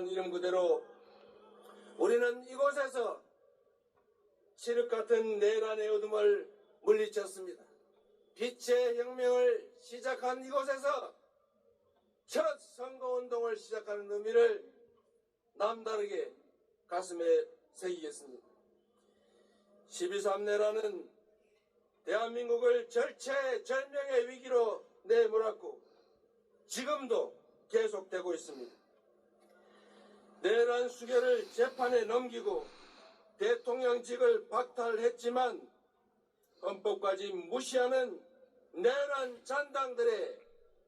이름 그대로 우리는 이곳에서 칠흑 같은 내란의 어둠을 물리쳤습니다. 빛의 혁명을 시작한 이곳에서 첫 선거운동을 시작하는 의미를 남다르게 가슴에 새기겠습니다. 12.3 내란은 대한민국을 절체절명의 위기로 내몰았고 지금도 계속되고 있습니다. 내란 수괴를 재판에 넘기고 대통령직을 박탈했지만 헌법까지 무시하는 내란 잔당들의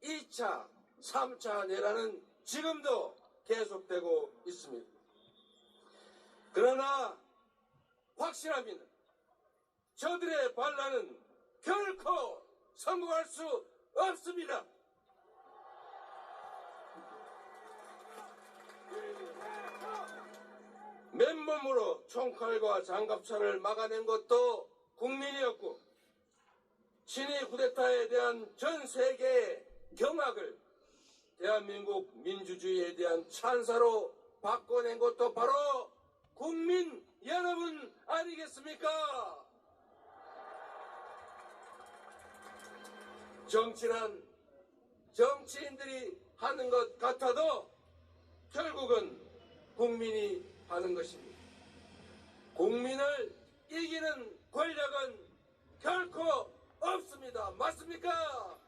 2차, 3차 내란은 지금도 계속되고 있습니다. 그러나 확실합니다. 저들의 반란은 결코 성공할 수 없습니다. 맨몸으로 총칼과 장갑차를 막아낸 것도 국민이었고 친위 쿠데타에 대한 전 세계의 경악을 대한민국 민주주의에 대한 찬사로 바꿔낸 것도 바로 국민 여러분 아니겠습니까? 정치란 정치인들이 하는 것 같아도 결국은 국민이 하는 것입니다. 국민을 이기는 권력은 결코 없습니다. 맞습니까?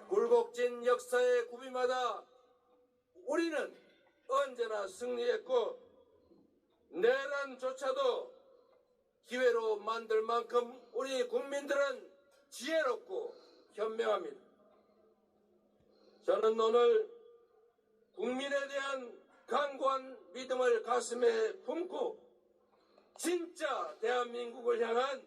굴곡진 역사의 구비마다 우리는 언제나 승리했고 내란조차도 기회로 만들 만큼 우리 국민들은 지혜롭고 현명합니다. 저는 오늘 국민에 대한 강고한 믿음을 가슴에 품고 진짜 대한민국을 향한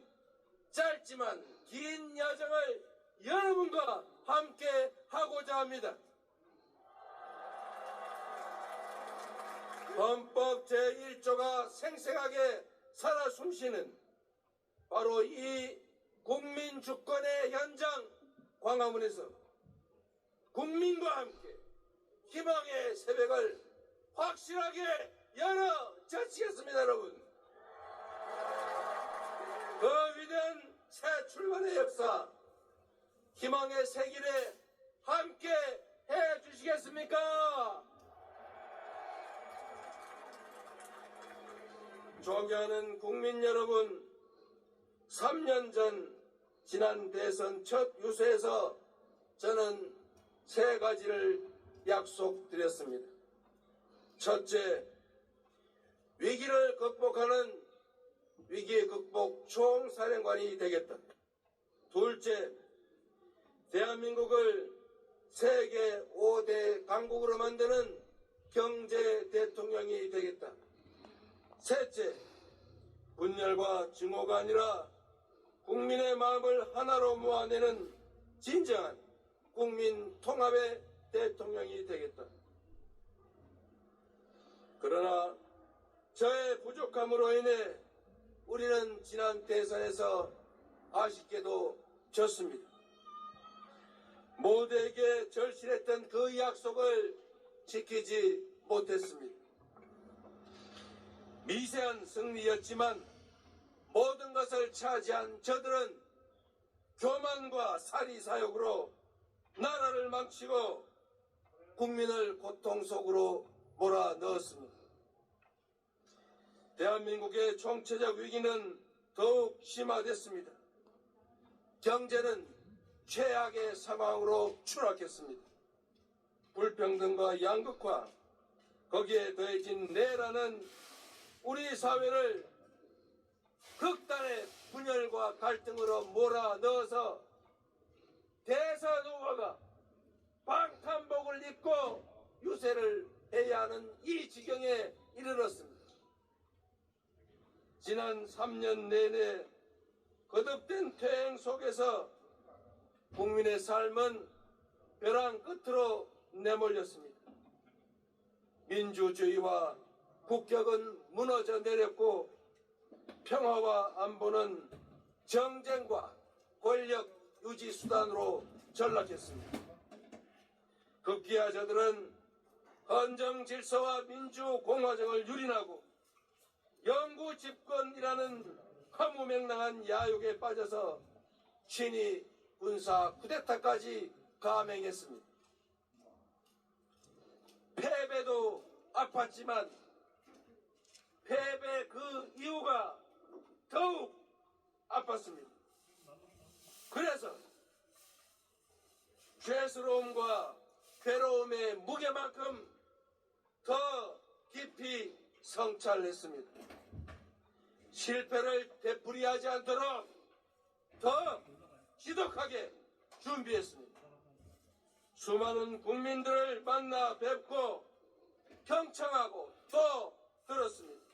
짧지만 긴 여정을 여러분과 함께 하고자 합니다. 헌법 제1조가 생생하게 살아 숨쉬는 바로 이 국민주권의 현장 광화문에서 국민과 함께 희망의 새벽을 확실하게 열어젖히겠습니다. 여러분, 그 위대한 새 출발의 역사 희망의 새 길에 함께 해주시겠습니까? 존경하는 국민 여러분, 3년 전 지난 대선 첫 유세에서 저는 3가지를 약속드렸습니다. 첫째, 위기를 극복하는 위기 극복 총사령관이 되겠다. 둘째, 대한민국을 세계 5대 강국으로 만드는 경제 대통령이 되겠다. 셋째, 분열과 증오가 아니라 국민의 마음을 하나로 모아내는 진정한 국민 통합의 대통령이 되겠다. 그러나 저의 부족함으로 인해 우리는 지난 대선에서 아쉽게도 졌습니다. 모두에게 절실했던 그 약속을 지키지 못했습니다. 미세한 승리였지만 모든 것을 차지한 저들은 교만과 사리사욕으로 나라를 망치고 국민을 고통 속으로 몰아넣었습니다. 대한민국의 총체적 위기는 더욱 심화됐습니다. 경제는 최악의 상황으로 추락했습니다. 불평등과 양극화, 거기에 더해진 내란은 우리 사회를 극단의 분열과 갈등으로 몰아넣어서 대선 후보가 방탄복을 입고 유세를 해야 하는 이 지경에 이르렀습니다. 지난 3년 내내 거듭된 퇴행 속에서 국민의 삶은 벼랑 끝으로 내몰렸습니다. 민주주의와 국격은 무너져 내렸고 평화와 안보는 정쟁과 권력 유지 수단으로 전락했습니다. 급기야 저들은 헌정 질서와 민주 공화정을 유린하고 영구 집권이라는 허무맹랑한 야욕에 빠져서 친위 군사 쿠데타까지 감행했습니다. 패배도 아팠지만 패배 그 이유가 더욱 아팠습니다. 그래서 죄스러움과 괴로움의 무게만큼 더 깊이 성찰했습니다. 실패를 되풀이하지 않도록 더 지독하게 준비했습니다. 수많은 국민들을 만나 뵙고 경청하고 또 들었습니다.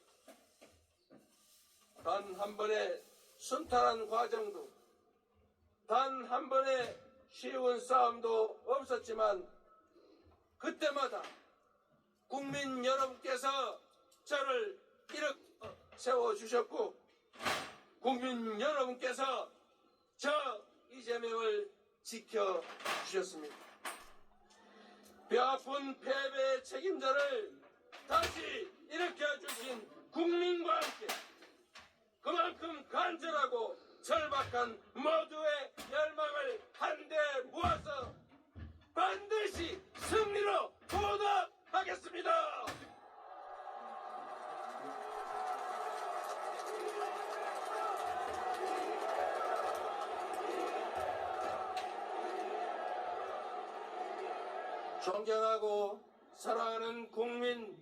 단 한 번의 순탄한 과정도 단 한 번의 쉬운 싸움도 없었지만 그때마다 국민 여러분께서 저를 이렇게 세워주셨고 국민 여러분께서 저 이재명을 지켜주셨습니다. 뼈아픈 패배의 책임자를 다시 일으켜주신 국민과 함께 그만큼 간절하고 절박한 모두의 열망을 한데 모아서 반드시 승리로 보답하겠습니다. 존경하고 사랑하는 국민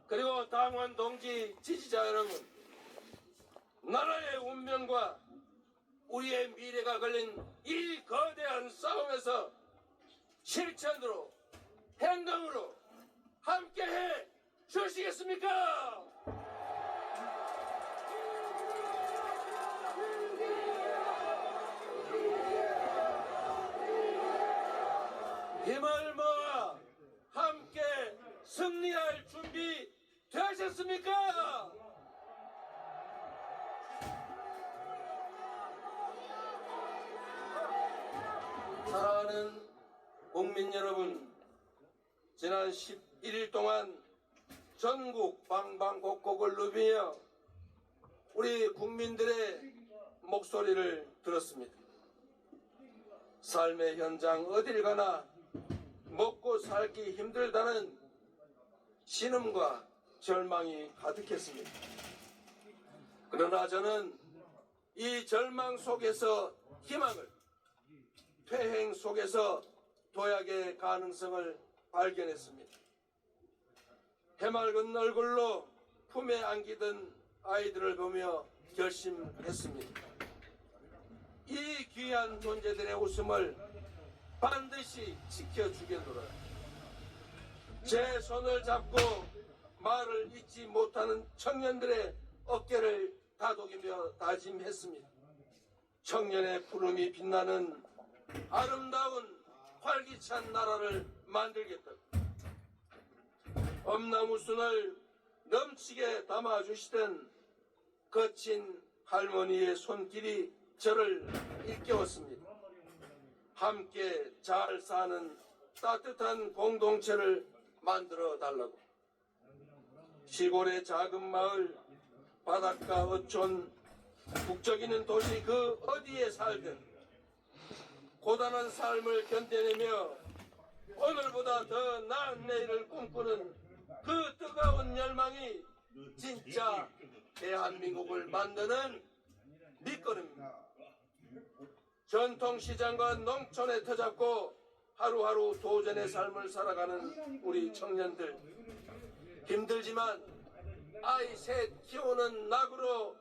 그리고 당원 동지 지지자 여러분, 나라의 운명과 우리의 미래가 걸린 이 거대한 싸움에서 실천으로 행동으로 함께해 주시겠습니까? 힘을 모아 함께 승리할 준비 되셨습니까? 사랑하는 국민 여러분, 지난 11일 동안 전국 방방곡곡을 누비며 우리 국민들의 목소리를 들었습니다. 삶의 현장 어딜 가나 먹고 살기 힘들다는 신음과 절망이 가득했습니다. 그러나 저는 이 절망 속에서 희망을, 퇴행 속에서 도약의 가능성을 발견했습니다. 해맑은 얼굴로 품에 안기던 아이들을 보며 결심했습니다. 이 귀한 존재들의 웃음을 반드시 지켜주겠노라. 제 손을 잡고 말을 잊지 못하는 청년들의 어깨를 다독이며 다짐했습니다. 청년의 푸름이 빛나는 아름다운 활기찬 나라를 만들겠다고. 엄나무순을 넘치게 담아주시던 거친 할머니의 손길이 저를 일깨웠습니다. 함께 잘 사는 따뜻한 공동체를 만들어 달라고. 시골의 작은 마을, 바닷가 어촌, 북적이는 도시 그 어디에 살든 고단한 삶을 견뎌내며 오늘보다 더 나은 내일을 꿈꾸는 그 뜨거운 열망이 진짜 대한민국을 만드는 밑거름입니다. 전통시장과 농촌에 터잡고 하루하루 도전의 삶을 살아가는 우리 청년들, 힘들지만 아이 셋 키우는 낙으로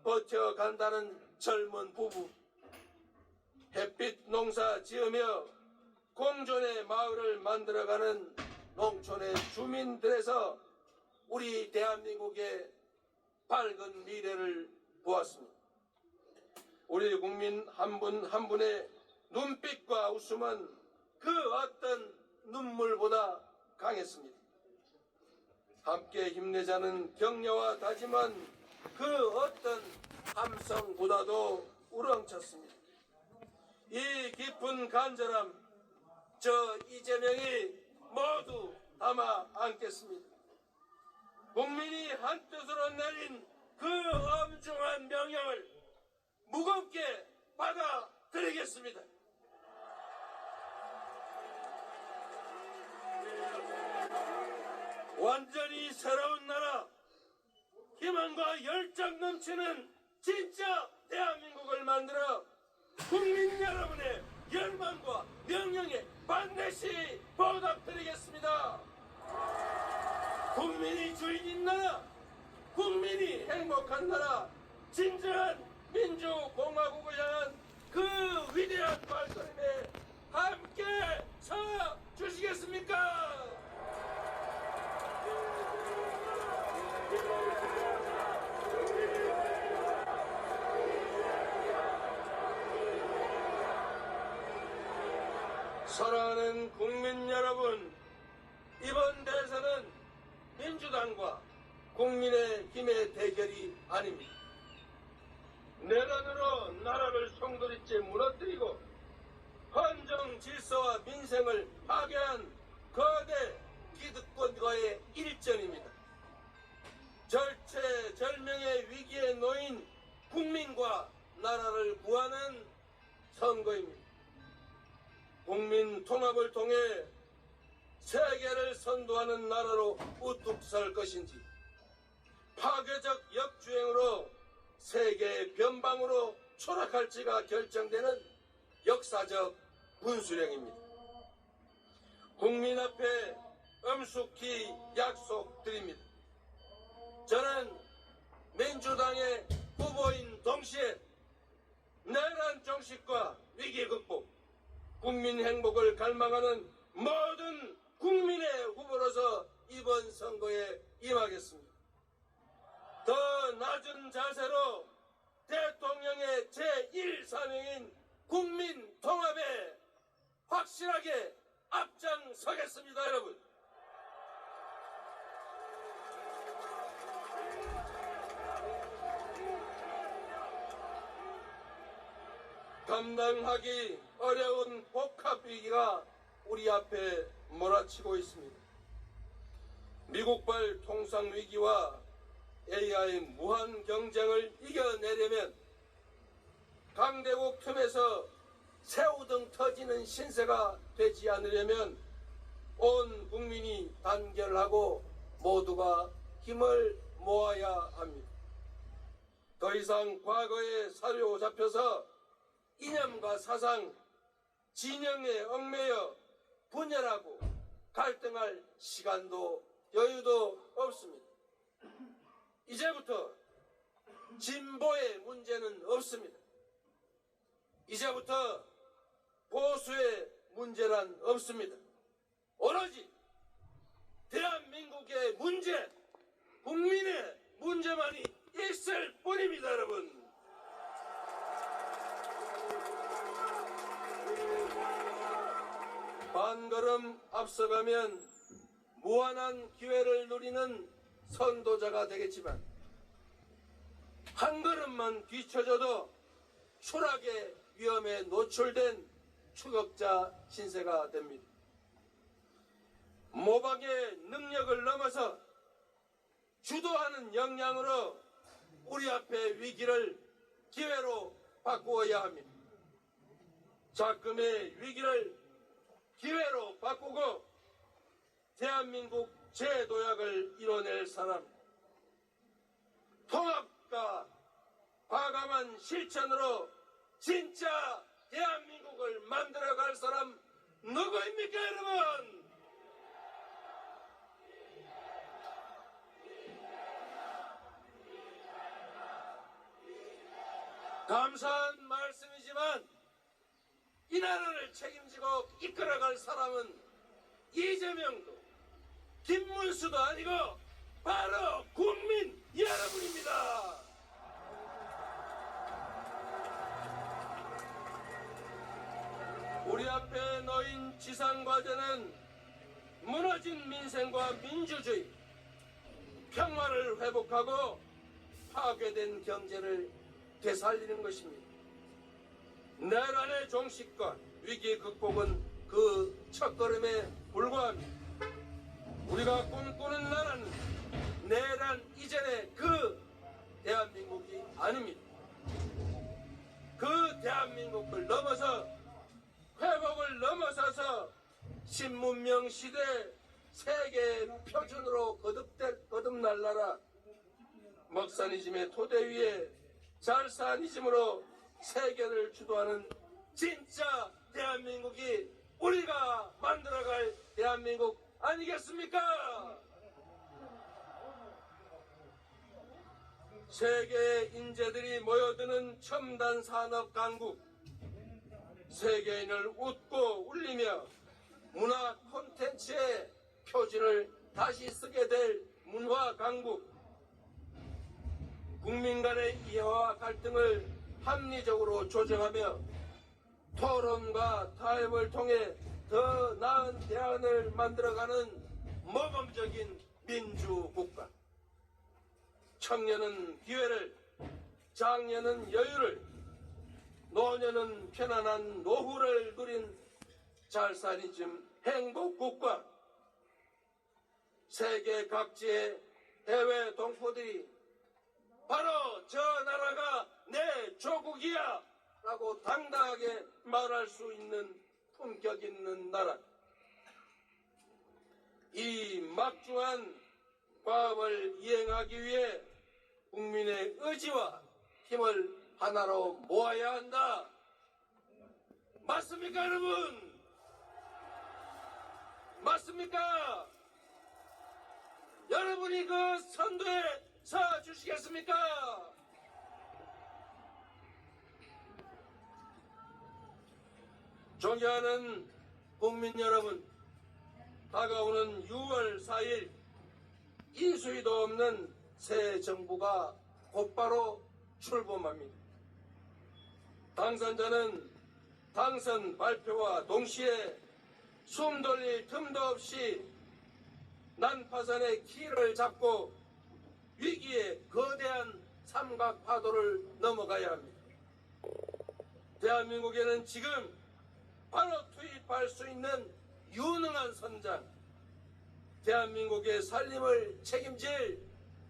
버텨간다는 젊은 부부, 햇빛 농사 지으며 공존의 마을을 만들어가는 농촌의 주민들에서 우리 대한민국의 밝은 미래를 보았습니다. 우리 국민 한 분 한 분의 눈빛과 웃음은 그 어떤 눈물보다 강했습니다. 함께 힘내자는 격려와 다짐은 그 어떤 함성보다도 우렁찼습니다. 이 깊은 간절함, 저 이재명이 모두 담아 안겠습니다. 국민이 한뜻으로 내린 그 엄중한 명령을 무겁게 받아들이겠습니다. 완전히 새로운 나라, 희망과 열정 넘치는 진짜 대한민국을 만들어 국민 여러분의 열망과 명령에 반드시 보답드리겠습니다. 국민이 주인인 나라, 국민이 행복한 나라, 진정한 민주공화국을 향한 그 위대한 발걸음에 함께 서 주시겠습니까? 사랑하는 국민 여러분, 이번 대선은 민주당과 국민의힘의 대결이 아닙니다. 내란으로 나라를 송두리째 무너뜨리고 헌정 질서와 민생을 파괴한 거대 기득권과의 일전입니다. 절체절명의 위기에 놓인 국민과 나라를 구하는 선거입니다. 국민 통합을 통해 세계를 선도하는 나라로 우뚝 설 것인지, 파괴적 역주행으로 세계의 변방으로 추락할지가 결정되는 역사적 분수령입니다. 국민 앞에 엄숙히 약속드립니다. 저는 민주당의 후보인 동시에 내란 종식과 위기 극복, 국민 행복을 갈망하는 모든 국민의 후보로서 이번 선거에 임하겠습니다. 더 낮은 자세로 대통령의 제1사명인 국민 통합에 확실하게 앞장서겠습니다, 여러분. 감당하기 어려운 복합위기가 우리 앞에 몰아치고 있습니다. 미국발 통상위기와 AI 무한 경쟁을 이겨내려면 강대국 틈에서 새우등 터지는 신세가 되지 않으려면 온 국민이 단결하고 모두가 힘을 모아야 합니다. 더 이상 과거에 사로잡혀서 이념과 사상, 진영에 얽매여 분열하고 갈등할 시간도 여유도 없습니다. 이제부터 진보의 문제는 없습니다. 이제부터 보수의 문제란 없습니다. 오로지 대한민국의 문제, 국민의 문제만이 있을 뿐입니다, 여러분. 반걸음 앞서가면 무한한 기회를 누리는 선도자가 되겠지만 한 걸음만 뒤쳐져도 추락의 위험에 노출된 추격자 신세가 됩니다. 모방의 능력을 넘어서 주도하는 역량으로 우리 앞의 위기를 기회로 바꾸어야 합니다. 작금의 위기를 기회로 바꾸고 대한민국 재도약을 이뤄낼 사람, 통합과 과감한 실천으로 진짜 대한민국을 만들어갈 사람 누구입니까, 여러분? 감사한 말씀이지만 이 나라를 책임지고 이끌어갈 사람은 이재명도 김문수도 아니고 바로 국민 여러분입니다. 우리 앞에 놓인 지상과제는 무너진 민생과 민주주의, 평화를 회복하고 파괴된 경제를 되살리는 것입니다. 내란의 종식과 위기 극복은 그 첫걸음에 불과합니다. 우리가 꿈꾸는 나라는 내란 이전의 그 대한민국이 아닙니다. 그 대한민국을 넘어서 회복을 넘어서서 신문명 시대 세계 표준으로 거듭날 나라, 먹사니즘의 토대 위에 잘사니즘으로 세계를 주도하는 진짜 대한민국이 우리가 만들어갈 대한민국 아니겠습니까? 세계의 인재들이 모여드는 첨단 산업 강국, 세계인을 웃고 울리며 문화 콘텐츠의 표준을 다시 쓰게 될 문화 강국, 국민 간의 이해와 갈등을 합리적으로 조정하며 토론과 타협을 통해 더 나은 대안을 만들어가는 모범적인 민주국가. 청년은 기회를, 장년은 여유를, 노년은 편안한 노후를 누린 잘사니즘 행복국가. 세계 각지의 해외 동포들이 바로 저 나라가 내 조국이야 라고 당당하게 말할 수 있는 품격 있는 나라. 이 막중한 과업을 이행하기 위해 국민의 의지와 힘을 하나로 모아야 한다. 맞습니까, 여러분? 맞습니까? 여러분이 그 선두에 서 주시겠습니까? 존경하는 국민 여러분, 다가오는 6월 4일 인수위도 없는 새 정부가 곧바로 출범합니다. 당선자는 당선 발표와 동시에 숨 돌릴 틈도 없이 난파선의 키를 잡고 위기의 거대한 삼각파도를 넘어가야 합니다. 대한민국에는 지금 바로 투입할 수 있는 유능한 선장, 대한민국의 살림을 책임질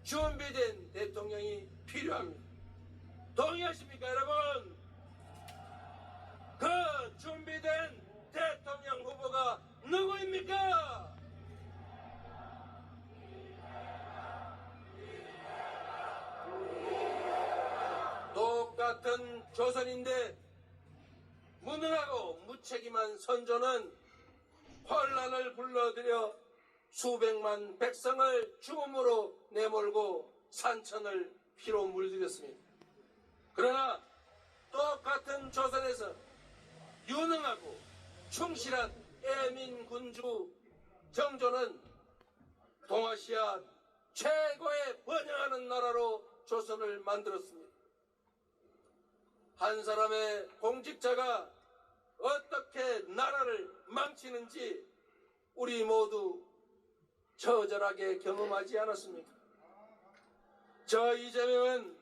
준비된 대통령이 필요합니다. 동의하십니까, 여러분? 그 준비된 대통령 후보가 누구입니까? 똑같은 조선인데 무능하고 무책임한 선조는 혼란을 불러들여 수백만 백성을 죽음으로 내몰고 산천을 피로 물들였습니다. 그러나 똑같은 조선에서 유능하고 충실한 애민 군주 정조는 동아시아 최고의 번영하는 나라로 조선을 만들었습니다. 한 사람의 공직자가 어떻게 나라를 망치는지 우리 모두 처절하게 경험하지 않았습니까? 저 이재명은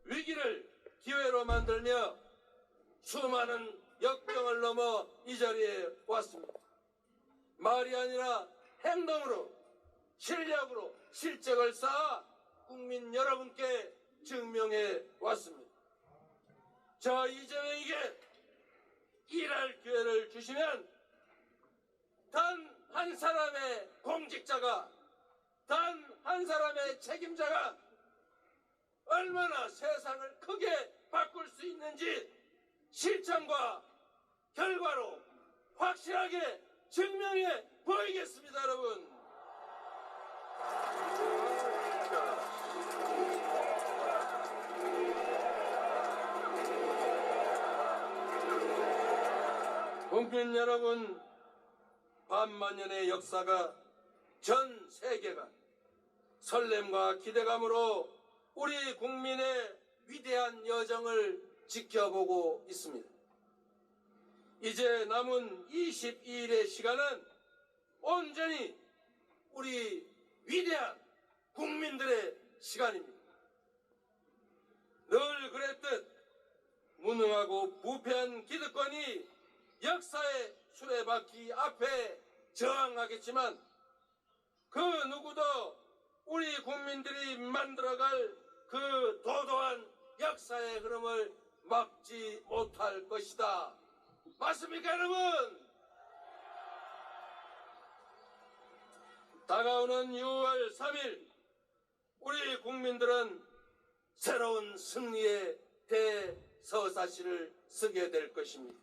위기를 기회로 만들며 수많은 역경을 넘어 이 자리에 왔습니다. 말이 아니라 행동으로, 실력으로 실적을 쌓아 국민 여러분께 증명해 왔습니다. 저 이재명에게 일할 기회를 주시면 단 한 사람의 공직자가, 단 한 사람의 책임자가 얼마나 세상을 크게 바꿀 수 있는지 실천과 결과로 확실하게 증명해 보이겠습니다, 여러분. 국민 여러분, 반만년의 역사가, 전 세계가 설렘과 기대감으로 우리 국민의 위대한 여정을 지켜보고 있습니다. 이제 남은 22일의 시간은 온전히 우리 위대한 국민들의 시간입니다. 늘 그랬듯 무능하고 부패한 기득권이 역사의 수레바퀴 앞에 저항하겠지만 그 누구도 우리 국민들이 만들어갈 그 도도한 역사의 흐름을 막지 못할 것이다. 맞습니까, 여러분? 다가오는 6월 3일 우리 국민들은 새로운 승리의 대서사시를 쓰게 될 것입니다.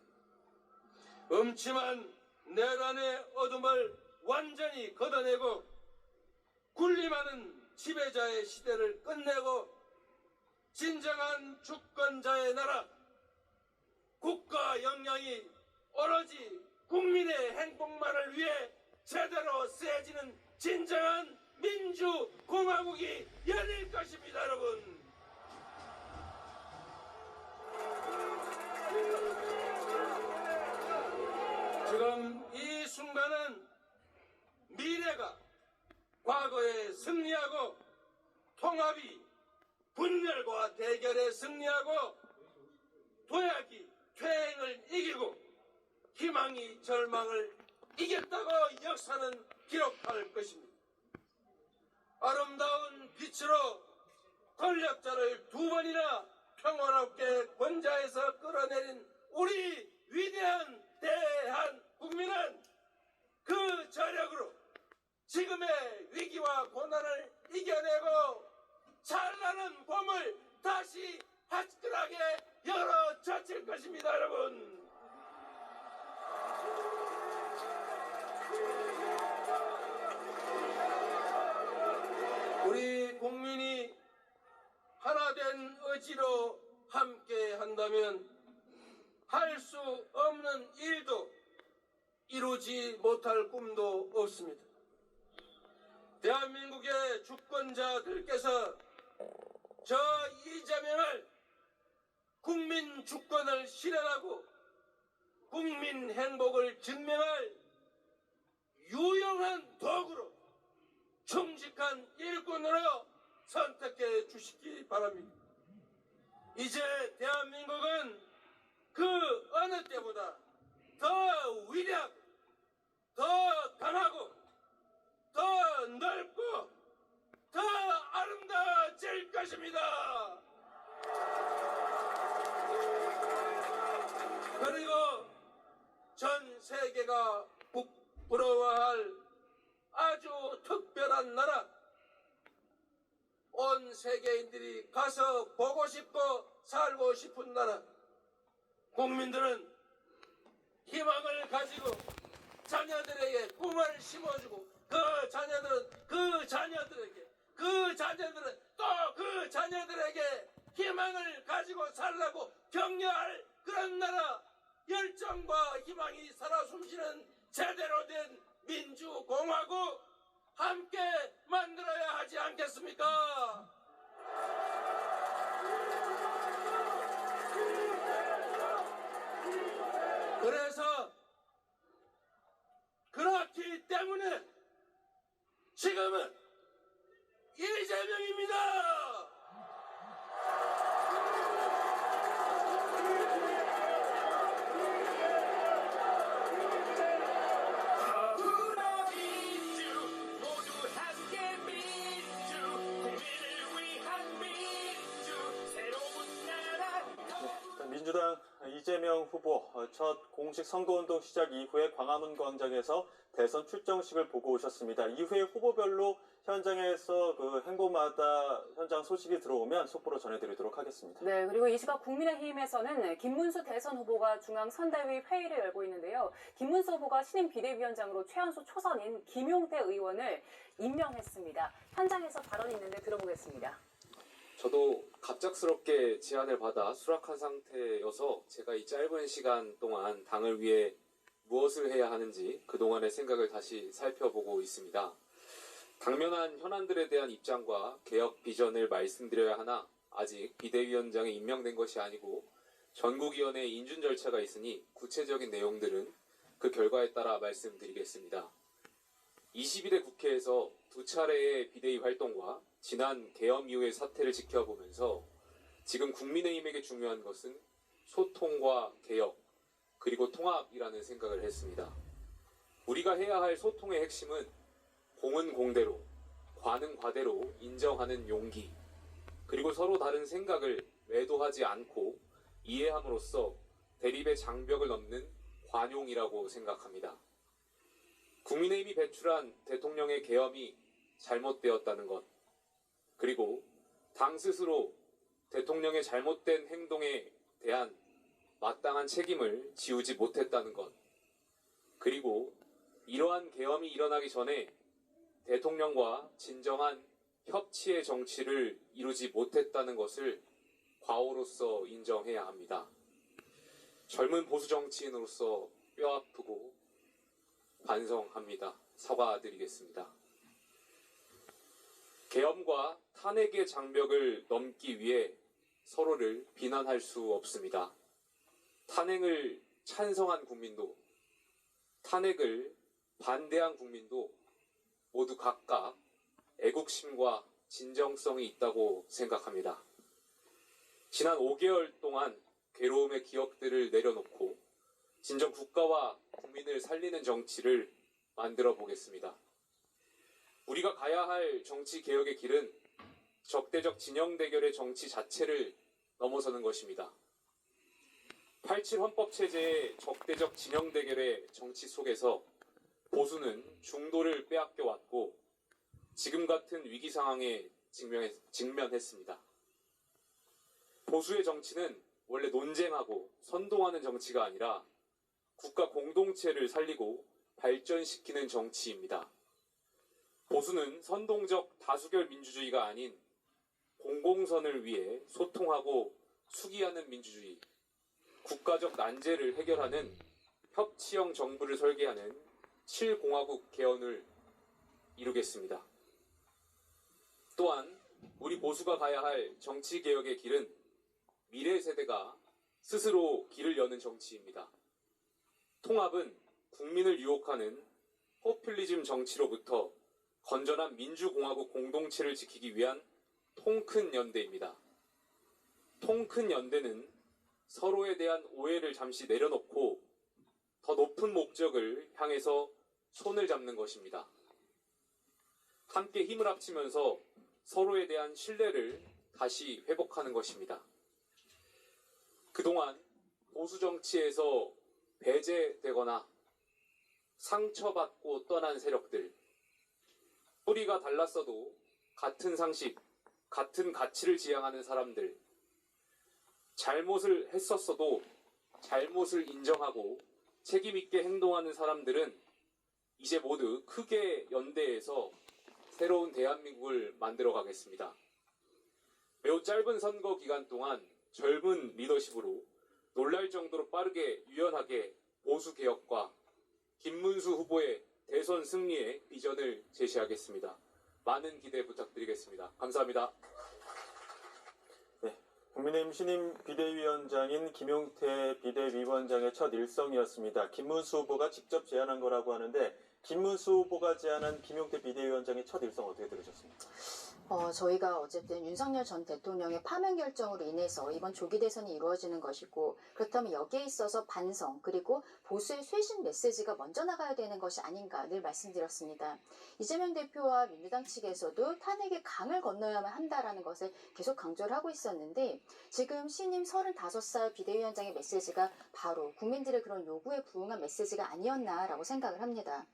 음침한 내란의 어둠을 완전히 걷어내고 군림하는 지배자의 시대를 끝내고 진정한 주권자의 나라, 국가 역량이 오로지 국민의 행복만을 위해 제대로 쓰여지는 진정한 민주공화국이 열릴 것입니다, 여러분. 지금 이 순간은 미래가 과거에 승리하고 통합이 분열과 대결에 승리하고 도약이 퇴행을 이기고 희망이 절망을 이겼다고 역사는 기록할 것입니다. 아름다운 빛으로 권력자를 2번이나 평화롭게 권좌에서 끌어내린 우리 위대한 대한국민은 그 저력으로 지금의 위기와 고난을 이겨내고 찬란한 봄을 다시 화끈하게 열어젖힐 것입니다, 여러분. 우리 국민이 하나된 의지로 함께 한다면 할 수 없는 일도 이루지 못할 꿈도 없습니다. 대한민국의 주권자들께서 저 이재명을 국민 주권을 실현하고 국민 행복을 증명할 유용한 도구로 충직한 일꾼으로 선택해 주시기 바랍니다. 이제 대한민국은 그 어느 때보다 더 위력, 더 강하고 더 넓고 더 아름다워질 것입니다. 그리고 전 세계가 부러워할 아주 특별한 나라, 온 세계인들이 가서 보고 싶고 살고 싶은 나라, 국민들은 희망을 가지고 자녀들에게 꿈을 심어주고 그 자녀들은 또 그 자녀들에게 희망을 가지고 살라고 격려할 그런 나라, 열정과 희망이 살아 숨쉬는 제대로 된 민주공화국 함께 만들어야 하지 않겠습니까? 그래서 그렇기 때문에 지금은 이재명입니다. 민주당 이재명 후보 첫 공식 선거운동 시작 이후에 광화문 광장에서 대선 출정식을 보고 오셨습니다. 이후에 후보별로 현장에서 그 행보마다 현장 소식이 들어오면 속보로 전해드리도록 하겠습니다. 네, 그리고 이 시각 국민의힘에서는 김문수 대선 후보가 중앙선대위 회의를 열고 있는데요. 김문수 후보가 신임 비대위원장으로 최한수 초선인 김용태 의원을 임명했습니다. 현장에서 발언이 있는데 들어보겠습니다. 저도 갑작스럽게 제안을 받아 수락한 상태여서 제가 이 짧은 시간 동안 당을 위해 무엇을 해야 하는지 그동안의 생각을 다시 살펴보고 있습니다. 당면한 현안들에 대한 입장과 개혁 비전을 말씀드려야 하나 아직 비대위원장에 임명된 것이 아니고 전국위원회 인준 절차가 있으니 구체적인 내용들은 그 결과에 따라 말씀드리겠습니다. 21대 국회에서 두 차례의 비대위 활동과 지난 계엄 이후의 사태를 지켜보면서 지금 국민의힘에게 중요한 것은 소통과 개혁, 그리고 통합이라는 생각을 했습니다. 우리가 해야 할 소통의 핵심은 공은 공대로, 과는 과대로 인정하는 용기, 그리고 서로 다른 생각을 매도하지 않고 이해함으로써 대립의 장벽을 넘는 관용이라고 생각합니다. 국민의힘이 배출한 대통령의 계엄이 잘못되었다는 것, 그리고 당 스스로 대통령의 잘못된 행동에 대한 마땅한 책임을 지우지 못했다는 것, 그리고 이러한 계엄이 일어나기 전에 대통령과 진정한 협치의 정치를 이루지 못했다는 것을 과오로서 인정해야 합니다. 젊은 보수 정치인으로서 뼈아프고 반성합니다. 사과드리겠습니다. 계엄과 탄핵의 장벽을 넘기 위해 서로를 비난할 수 없습니다. 탄핵을 찬성한 국민도, 탄핵을 반대한 국민도 모두 각각 애국심과 진정성이 있다고 생각합니다. 지난 5개월 동안 괴로움의 기억들을 내려놓고 진정 국가와 국민을 살리는 정치를 만들어 보겠습니다. 우리가 가야 할 정치 개혁의 길은 적대적 진영 대결의 정치 자체를 넘어서는 것입니다. 87 헌법체제의 적대적 진영 대결의 정치 속에서 보수는 중도를 빼앗겨 왔고 지금 같은 위기 상황에 직면했습니다. 보수의 정치는 원래 논쟁하고 선동하는 정치가 아니라 국가 공동체를 살리고 발전시키는 정치입니다. 보수는 선동적 다수결 민주주의가 아닌 공공선을 위해 소통하고 수기하는 민주주의, 국가적 난제를 해결하는 협치형 정부를 설계하는 7공화국 개헌을 이루겠습니다. 또한 우리 보수가 가야 할 정치개혁의 길은 미래 세대가 스스로 길을 여는 정치입니다. 통합은 국민을 유혹하는 포퓰리즘 정치로부터 건전한 민주공화국 공동체를 지키기 위한 통큰 연대입니다. 통큰 연대는 서로에 대한 오해를 잠시 내려놓고 더 높은 목적을 향해서 손을 잡는 것입니다. 함께 힘을 합치면서 서로에 대한 신뢰를 다시 회복하는 것입니다. 그동안 보수 정치에서 배제되거나 상처받고 떠난 세력들, 뿌리가 달랐어도 같은 상식, 같은 가치를 지향하는 사람들, 잘못을 했었어도 잘못을 인정하고 책임있게 행동하는 사람들은 이제 모두 크게 연대해서 새로운 대한민국을 만들어 가겠습니다. 매우 짧은 선거 기간 동안 젊은 리더십으로 놀랄 정도로 빠르게 유연하게 보수 개혁과 김문수 후보의 대선 승리의 비전을 제시하겠습니다. 많은 기대 부탁드리겠습니다. 감사합니다. 국민의힘 신임 비대위원장인 김용태 비대위원장의 첫 일성이었습니다. 김문수 후보가 직접 제안한 거라고 하는데 김문수 후보가 제안한 김용태 비대위원장의 첫 일성 어떻게 들으셨습니까? 저희가 어쨌든 윤석열 전 대통령의 파면 결정으로 인해서 이번 조기 대선이 이루어지는 것이고 그렇다면 여기에 있어서 반성 그리고 보수의 쇄신 메시지가 먼저 나가야 되는 것이 아닌가 늘 말씀드렸습니다. 이재명 대표와 민주당 측에서도 탄핵의 강을 건너야만 한다라는 것을 계속 강조를 하고 있었는데 지금 신임 35살 비대위원장의 메시지가 바로 국민들의 그런 요구에 부응한 메시지가 아니었나라고 생각을 합니다.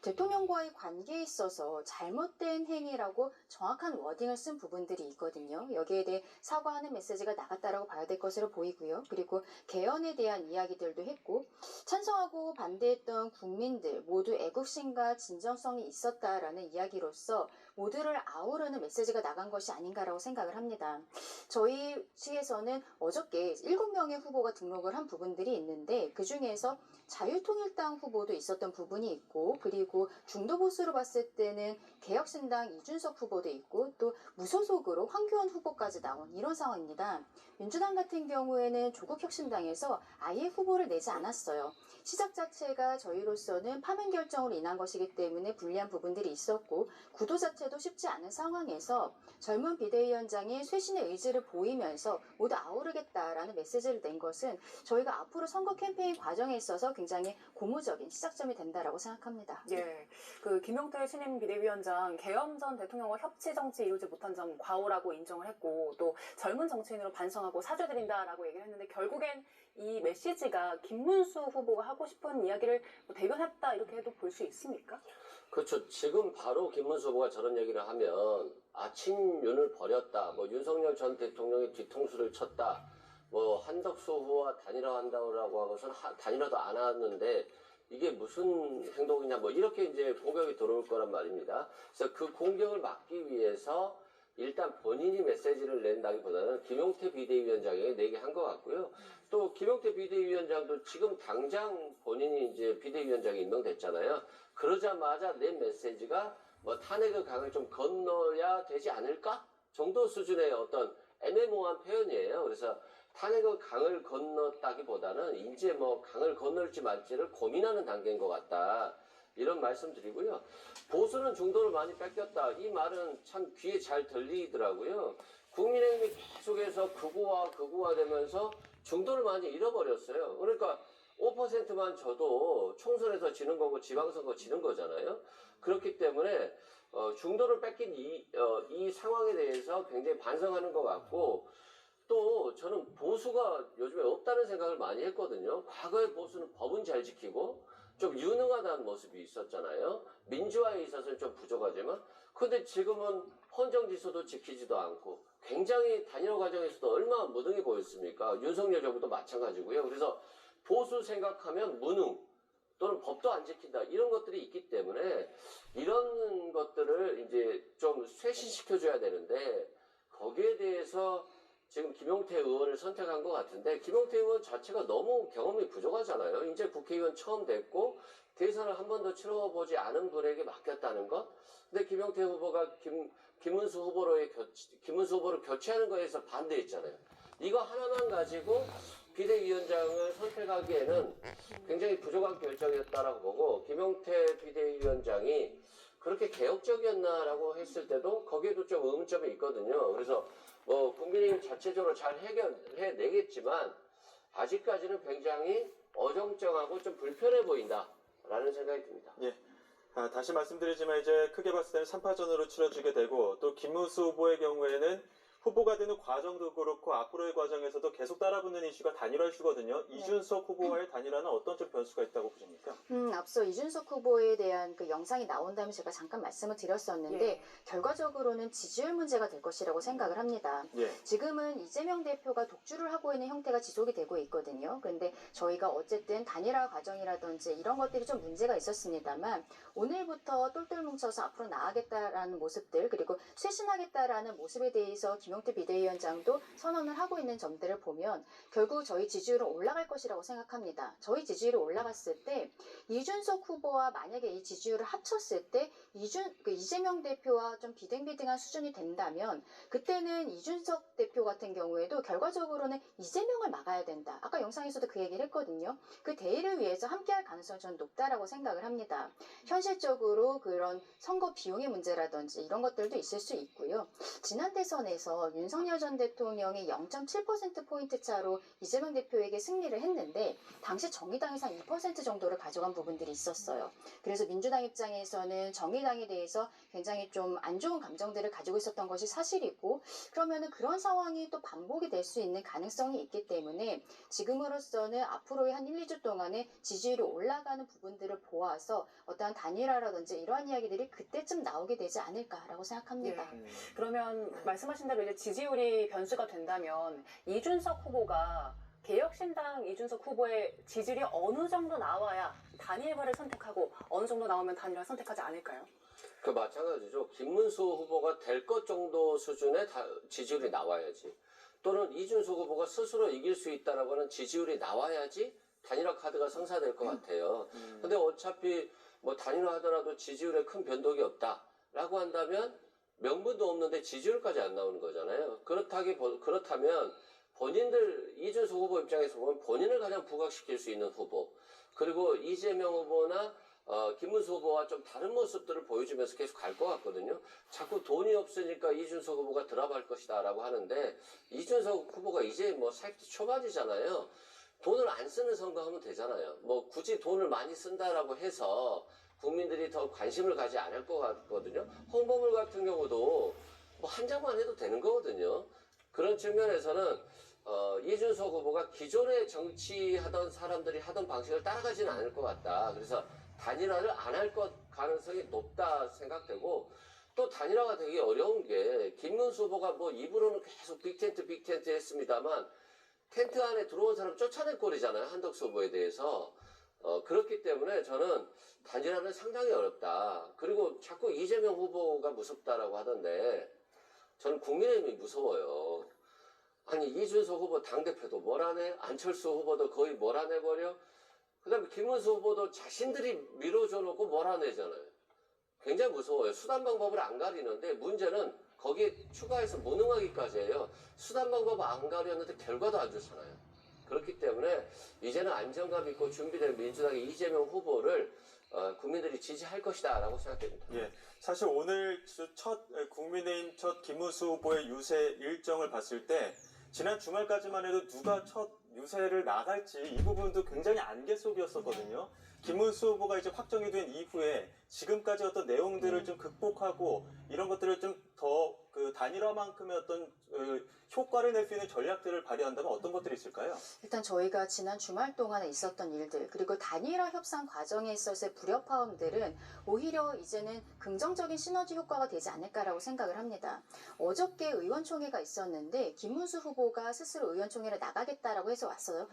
대통령과의 관계에 있어서 잘못된 행위라고 정확한 워딩을 쓴 부분들이 있거든요. 여기에 대해 사과하는 메시지가 나갔다라고 봐야 될 것으로 보이고요. 그리고 개헌에 대한 이야기들도 했고 찬성하고 반대했던 국민들 모두 애국심과 진정성이 있었다라는 이야기로서 모두를 아우르는 메시지가 나간 것이 아닌가라고 생각을 합니다. 저희 측에서는 어저께 7명의 후보가 등록을 한 부분들이 있는데 그중에서 자유통일당 후보도 있었던 부분이 있고, 그리고 중도 보수로 봤을 때는 개혁신당 이준석 후보도 있고, 또 무소속으로 황교안 후보까지 나온 이런 상황입니다. 민주당 같은 경우에는 조국혁신당에서 아예 후보를 내지 않았어요. 시작 자체가 저희로서는 파면 결정으로 인한 것이기 때문에 불리한 부분들이 있었고, 구도 자체도 쉽지 않은 상황에서 젊은 비대위원장이 쇄신의 의지를 보이면서 모두 아우르겠다라는 메시지를 낸 것은 저희가 앞으로 선거 캠페인 과정에 있어서 굉장히 고무적인 시작점이 된다라고 생각합니다. 예, 그 김용태 신임 비대위원장 계엄 전 대통령과 협치 정치 이루지 못한 점 과오라고 인정을 했고, 또 젊은 정치인으로 반성하고 사죄드린다라고 얘기를 했는데, 결국엔 이 메시지가 김문수 후보가 하고 싶은 이야기를 뭐 대변했다 이렇게 해도 볼 수 있습니까? 그렇죠. 지금 바로 김문수 후보가 저런 얘기를 하면 아침윤을 버렸다, 뭐 윤석열 전 대통령의 뒤통수를 쳤다, 뭐 한덕수 후보와 단일화한다고 하고선 단일화도 안 하는데 이게 무슨 행동이냐, 뭐 이렇게 이제 공격이 들어올 거란 말입니다. 그래서 그 공격을 막기 위해서 일단 본인이 메시지를 낸다기보다는 김용태 비대위원장에게 내게 한 것 같고요. 또 김용태 비대위원장도 지금 당장 본인이 이제 비대위원장에 임명됐잖아요. 그러자마자 낸 메시지가 뭐 탄핵의 강을 좀 건너야 되지 않을까 정도 수준의 어떤 애매모호한 표현이에요. 그래서 탄핵의 강을 건넜다기보다는 이제 뭐 강을 건널지 말지를 고민하는 단계인 것 같다, 이런 말씀드리고요. 보수는 중도를 많이 뺏겼다, 이 말은 참 귀에 잘 들리더라고요. 국민의힘이 계속해서 극우화되면서 중도를 많이 잃어버렸어요. 그러니까 5%만 줘도 총선에서 지는 거고 지방선거 지는 거잖아요. 그렇기 때문에 중도를 뺏긴 이 상황에 대해서 굉장히 반성하는 것 같고, 또 저는 보수가 요즘에 없다는 생각을 많이 했거든요. 과거의 보수는 법은 잘 지키고 좀 유능하다는 모습이 있었잖아요. 민주화에 있어서는 좀 부족하지만, 근데 지금은 헌정지수도 지키지도 않고 굉장히 단일화 과정에서도 얼마나 무능해 보였습니까? 윤석열 정부도 마찬가지고요. 그래서 보수 생각하면 무능 또는 법도 안 지킨다, 이런 것들이 있기 때문에 이런 것들을 이제 좀 쇄신시켜줘야 되는데, 거기에 대해서 지금 김용태 의원을 선택한 것 같은데, 김용태 의원 자체가 너무 경험이 부족하잖아요. 이제 국회의원 처음 됐고 대선을 한 번도 치러보지 않은 분에게 맡겼다는 것. 근데 김용태 후보가 김문수 후보를 교체하는 거에서 반대했잖아요. 이거 하나만 가지고 비대위원장을 선택하기에는 굉장히 부족한 결정이었다라고 보고, 김용태 비대위원장이 그렇게 개혁적이었나라고 했을 때도 거기에도 좀 의문점이 있거든요. 그래서 뭐 국민의힘 자체적으로 잘 해결해내겠지만 아직까지는 굉장히 어정쩡하고 좀 불편해 보인다라는 생각이 듭니다. 예. 다시 말씀드리지만 이제 크게 봤을 때는 3파전으로 치러지게 되고, 또 김문수 후보의 경우에는 후보가 되는 과정도 그렇고 앞으로의 과정에서도 계속 따라붙는 이슈가 단일화 이슈거든요. 네. 이준석 후보와의 단일화는 어떤 좀 변수가 있다고 보십니까? 앞서 이준석 후보에 대한 그 영상이 나온 다음에 제가 잠깐 말씀을 드렸었는데, 예. 결과적으로는 지지율 문제가 될 것이라고 생각을 합니다. 예. 지금은 이재명 대표가 독주를 하고 있는 형태가 지속이 되고 있거든요. 그런데 저희가 어쨌든 단일화 과정이라든지 이런 것들이 좀 문제가 있었습니다만, 오늘부터 똘똘 뭉쳐서 앞으로 나아가겠다라는 모습들, 그리고 쇄신하겠다라는 모습에 대해서 김용태 비대위원장도 선언을 하고 있는 점들을 보면 결국 저희 지지율은 올라갈 것이라고 생각합니다. 저희 지지율이 올라갔을 때 이준석 후보와 만약에 이 지지율을 합쳤을 때 이재명 대표와 좀 비등비등한 수준이 된다면, 그때는 이준석 대표 같은 경우에도 결과적으로는 이재명을 막아야 된다. 아까 영상에서도 그 얘기를 했거든요. 그 대의를 위해서 함께할 가능성이 저는 높다라고 생각을 합니다. 현실적으로 그런 선거 비용의 문제라든지 이런 것들도 있을 수 있고요. 지난 대선에서 윤석열 전 대통령이 0.7%포인트 차로 이재명 대표에게 승리를 했는데, 당시 정의당에서 한 2% 정도를 가져간 부분들이 있었어요. 그래서 민주당 입장에서는 정의당에 대해서 굉장히 좀 안 좋은 감정들을 가지고 있었던 것이 사실이고, 그러면은 그런 상황이 또 반복이 될 수 있는 가능성이 있기 때문에 지금으로서는 앞으로의 한 1, 2주 동안에 지지율이 올라가는 부분들을 보아서 어떠한 단일화라든지 이러한 이야기들이 그때쯤 나오게 되지 않을까라고 생각합니다. 예. 그러면 말씀하신 대로 이제 지지율이 변수가 된다면, 이준석 후보가 개혁신당 이준석 후보의 지지율이 어느 정도 나와야 단일화를 선택하고, 어느 정도 나오면 단일화 선택하지 않을까요? 그 마찬가지죠. 김문수 후보가 될 것 정도 수준의 지지율이 나와야지, 또는 이준석 후보가 스스로 이길 수 있다라고 하는 지지율이 나와야지 단일화 카드가 성사될 것 같아요. 근데 어차피 뭐 단일화 하더라도 지지율에 큰 변동이 없다라고 한다면 명분도 없는데 지지율까지 안 나오는 거잖아요. 그렇다면 본인들 이준석 후보 입장에서 보면 본인을 가장 부각시킬 수 있는 후보, 그리고 이재명 후보나 김문수 후보와 좀 다른 모습들을 보여주면서 계속 갈 것 같거든요. 자꾸 돈이 없으니까 이준석 후보가 드랍할 것이다 라고 하는데, 이준석 후보가 이제 뭐 40대 초반이잖아요. 돈을 안 쓰는 선거하면 되잖아요. 뭐 굳이 돈을 많이 쓴다라고 해서 국민들이 더 관심을 가지 않을 것 같거든요. 홍보물 같은 경우도 뭐 한 장만 해도 되는 거거든요. 그런 측면에서는 이준석 후보가 기존에 정치하던 사람들이 하던 방식을 따라가지는 않을 것 같다. 그래서 단일화를 안 할 것 가능성이 높다 생각되고, 또 단일화가 되게 어려운 게 김문수 후보가 뭐 입으로는 계속 빅텐트 했습니다만 텐트 안에 들어온 사람 쫓아낼 꼴이잖아요. 한덕수 후보에 대해서. 그렇기 때문에 저는 단일화는 상당히 어렵다. 그리고 자꾸 이재명 후보가 무섭다라고 하던데 저는 국민의힘이 무서워요. 아니 이준석 후보 당대표도 몰아내, 안철수 후보도 거의 몰아내버려, 그 다음에 김문수 후보도 자신들이 밀어줘 놓고 몰아내잖아요. 굉장히 무서워요. 수단 방법을 안 가리는데 문제는 거기에 추가해서 무능하기까지 해요. 수단 방법 안 가렸는데 결과도 안 좋잖아요. 그렇기 때문에 이제는 안정감 있고 준비된 민주당의 이재명 후보를 국민들이 지지할 것이다 라고 생각됩니다. 예, 사실 오늘 국민의힘 첫 김문수 후보의 유세 일정을 봤을 때 지난 주말까지만 해도 누가 첫 유세를 나갈지 이 부분도 굉장히 안개 속이었었거든요. 김문수 후보가 이제 확정이 된 이후에 지금까지 어떤 내용들을 좀 극복하고 이런 것들을 좀 더 그 단일화만큼의 어떤 효과를 낼 수 있는 전략들을 발휘한다면 어떤 것들이 있을까요? 일단 저희가 지난 주말 동안에 있었던 일들, 그리고 단일화 협상 과정에 있어서의 불협화음들은 오히려 이제는 긍정적인 시너지 효과가 되지 않을까라고 생각을 합니다. 어저께 의원총회가 있었는데 김문수 후보가 스스로 의원총회를 나가겠다라고 해서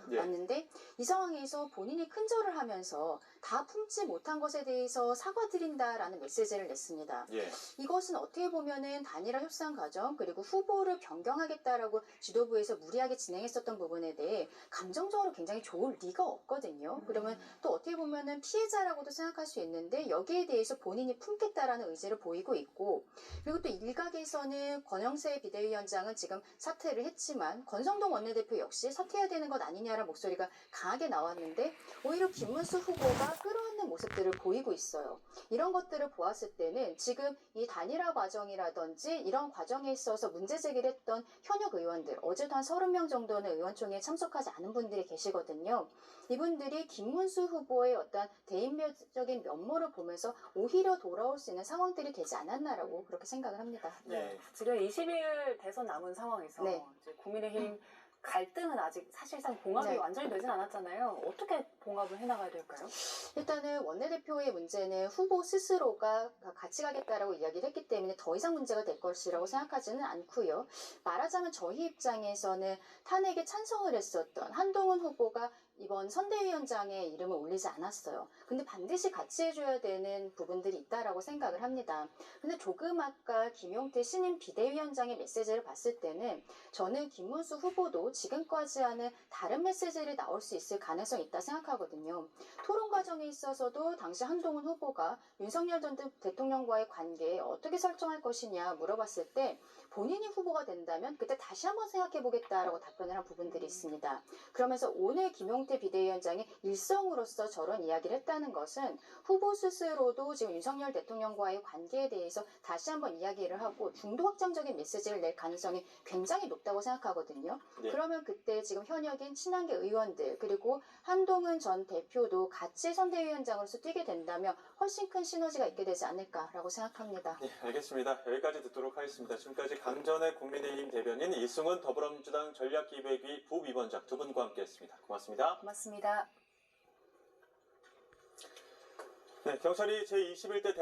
왔는데 이 상황에서 본인이 큰절을 하면서 다 품지 못한 것에 대해서 사과드린다라는 메시지를 냈습니다. 예. 이것은 어떻게 보면은 단일화 협상 과정, 그리고 후보를 변경하겠다라고 지도부에서 무리하게 진행했었던 부분에 대해 감정적으로 굉장히 좋을 리가 없거든요. 그러면 또 어떻게 보면은 피해자라고도 생각할 수 있는데 여기에 대해서 본인이 품겠다라는 의지를 보이고 있고, 그리고 또 일각에서는 권영세 비대위원장은 지금 사퇴를 했지만 권성동 원내대표 역시 사퇴해야 되는 것 아니냐라는 목소리가 강하게 나왔는데 오히려 김문수 후보가 끌어안는 모습들을 보이고 있어요. 이런 것들을 보았을 때는 지금 이 단일화 과정이라든지 이런 과정에 있어서 문제 제기를 했던 현역 의원들, 어제도 한 30명 정도는 의원총회에 참석하지 않은 분들이 계시거든요. 이분들이 김문수 후보의 어떤 대인배적인 면모를 보면서 오히려 돌아올 수 있는 상황들이 되지 않았나라고 그렇게 생각을 합니다. 네. 지금 20일 대선 남은 상황에서 네. 이제 국민의힘 갈등은 아직 사실상 봉합이 네. 완전히 되진 않았잖아요. 어떻게 봉합을 해나가야 될까요? 일단은 원내대표의 문제는 후보 스스로가 같이 가겠다라고 이야기를 했기 때문에 더 이상 문제가 될 것이라고 생각하지는 않고요. 말하자면 저희 입장에서는 탄핵에 찬성을 했었던 한동훈 후보가 이번 선대위원장의 이름을 올리지 않았어요. 근데 반드시 같이 해줘야 되는 부분들이 있다라고 생각을 합니다. 근데 조금 아까 김용태 신임 비대위원장의 메시지를 봤을 때는 저는 김문수 후보도 지금까지와는 다른 메시지를 나올 수 있을 가능성이 있다 생각하거든요. 토론 과정에 있어서도 당시 한동훈 후보가 윤석열 전 대통령과의 관계에 어떻게 설정할 것이냐 물어봤을 때 본인이 후보가 된다면 그때 다시 한번 생각해보겠다라고 답변을 한 부분들이 있습니다. 그러면서 오늘 김용태 비대위원장이 일성으로서 저런 이야기를 했다는 것은 후보 스스로도 지금 윤석열 대통령과의 관계에 대해서 다시 한번 이야기를 하고 중도 확장적인 메시지를 낼 가능성이 굉장히 높다고 생각하거든요. 네. 그러면 그때 지금 현역인 친한계 의원들 그리고 한동훈 전 대표도 같이 선대위원장으로서 뛰게 된다면 훨씬 큰 시너지가 있게 되지 않을까라고 생각합니다. 네, 알겠습니다. 여기까지 듣도록 하겠습니다. 지금까지 강전의 국민의힘 대변인, 이승훈 더불어민주당 전략기획위 부위원장 두 분과 함께했습니다. 고맙습니다. 고맙습니다. 네, 경찰이 제21대